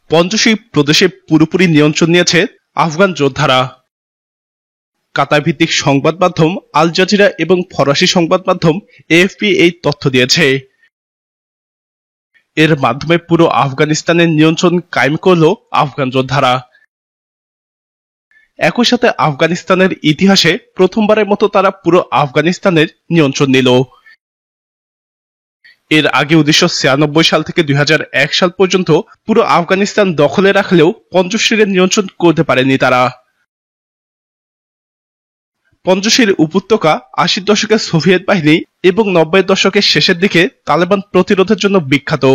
পঞ্জশীর প্রদেশে পুরোপুরি নিয়ন্ত্রণ নিয়েছে আফগান যোদ্ধারা। কাতার ভিত্তিক সংবাদ মাধ্যম আল জাজিরা এবং ফরাসি সংবাদ মাধ্যম এএফপি এই তথ্য দিয়েছে। এর মাধ্যমে পুরো আফগানিস্তানের নিয়ন্ত্রণ কায়েম করল আফগান যোদ্ধারা। একই সাথে আফগানিস্তানের ইতিহাসে প্রথমবারের মতো তারা পুরো আফগানিস্তানের নিয়ন্ত্রণ নিল। এর আগে 1996 সাল থেকে 2001 সাল পর্যন্ত পুরো আফগানিস্তান দখলে রাখলেও পঞ্জশীরের নিয়ন্ত্রণ করতে পারেনি তারা। পঞ্জশীর উপত্যকা 80 দশকের সোভিয়েত বাহিনী এবং 90 দশকের শেষের দিকে তালেবান প্রতিরোধের জন্য বিখ্যাত।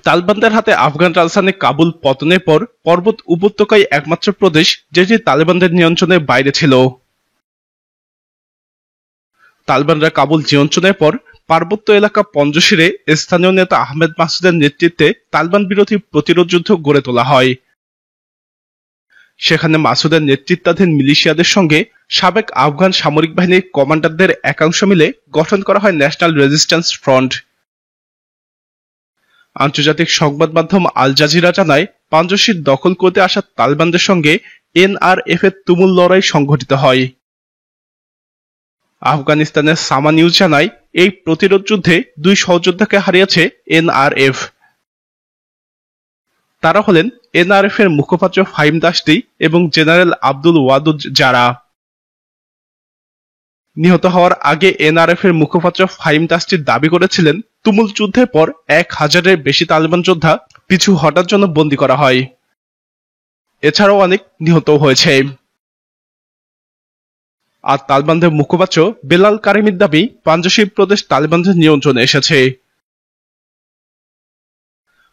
তালেবানদের হাতে আফগান রাজধানী কাবুল পতনের পর পর্বত উপত্যকায় একমাত্র প্রদেশ যেটি তালেবানদের নিয়ন্ত্রণের বাইরে ছিল। তালেবানরা কাবুল নিয়ন্ত্রণের পর পার্বত্য এলাকা পঞ্জশীরে স্থানীয় নেতা আহমেদ মাসুদের নেতৃত্বে তালেবান বিরোধী প্রতিরোধ যুদ্ধ গড়ে তোলা হয়। সেখানে মাসুদের নেতৃত্বাধীন মিলিশিয়াদের সঙ্গে সাবেক আফগান সামরিক বাহিনীর কমান্ডারদের একাংশ মিলে গঠন করা হয় ন্যাশনাল রেজিস্ট্যান্স ফ্রন্ট। আন্তর্জাতিক সংবাদ মাধ্যম আল জাজিরা জানায়, পঞ্জশীর দখল করতে আসা তালেবানদের সঙ্গে এনআরএফ এর তুমুল লড়াই সংঘটিত হয়। আফগানিস্তানের সামা নিউজ জানায়, এই প্রতিরোধ যুদ্ধে 2 সহযোদ্ধাকে হারিয়েছে এনআরএফ। তারা হলেন এনআরএফ এর মুখপাত্র ফাহিম দাশতি এবং জেনারেল আব্দুল ওয়াদুদ জারা। নিহত হওয়ার আগে এনআরএফ এর মুখপাত্র ফাহিম দাশতি দাবি করেছিলেন, তুমুল যুদ্ধের পর 1000-এর বেশি তালেবান যোদ্ধা পিছু হটার জন্য বন্দী করা হয়। এছাড়াও অনেক নিহত হয়েছে। আর তালেবানদের মুখপাত্র বেলাল কারিমির দাবি, পঞ্জশীর প্রদেশ তালেবানদের নিয়ন্ত্রণে এসেছে।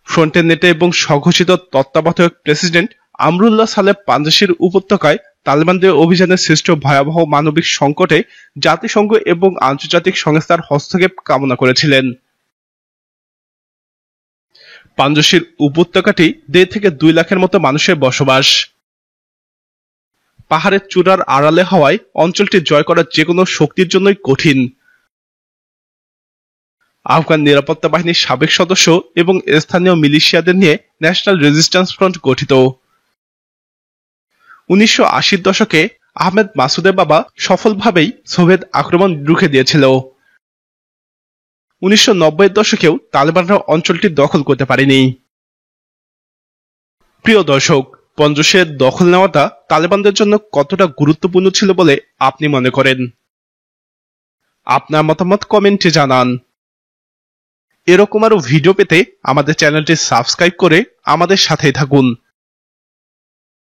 ফ্রন্টের নেতা এবং স্বঘোষিত তত্ত্বাবধায়ক প্রেসিডেন্ট আমরুল্লাহ সালেহ পঞ্জশীর উপত্যকায় তালেবানদের অভিযানের সৃষ্ট ভয়াবহ মানবিক সংকটে জাতিসংঘ এবং আন্তর্জাতিক সংস্থার হস্তক্ষেপ কামনা করেছিলেন। পঞ্জশীর উপত্যকাটি 1.5 থেকে 2 লাখের মতো মানুষের বসবাস। পাহাড়ের চূড়ার আড়ালে হওয়ায় অঞ্চলটি জয় করা যেকোনো শক্তির জন্যই কঠিন। আফগান নিরাপত্তা বাহিনীর সাবেক সদস্য এবং স্থানীয় মিলিশিয়াদের নিয়ে ন্যাশনাল রেজিস্ট্যান্স ফ্রন্ট গঠিত। 1980-র দশকে আহমেদ মাসুদের বাবা সফলভাবেই সোভিয়েত আক্রমণ রুখে দিয়েছিল। 1990-এর দশকেও তালেবানরা অঞ্চলটি দখল করতে পারেনি। প্রিয় দর্শক, পঞ্জশীর দখল নেওয়াটা তালেবানদের জন্য কতটা গুরুত্বপূর্ণ ছিল বলে আপনি মনে করেন? আপনার মতামত কমেন্টে জানান। এরকম আরো ভিডিও পেতে আমাদের চ্যানেলটি সাবস্ক্রাইব করে আমাদের সাথেই থাকুন।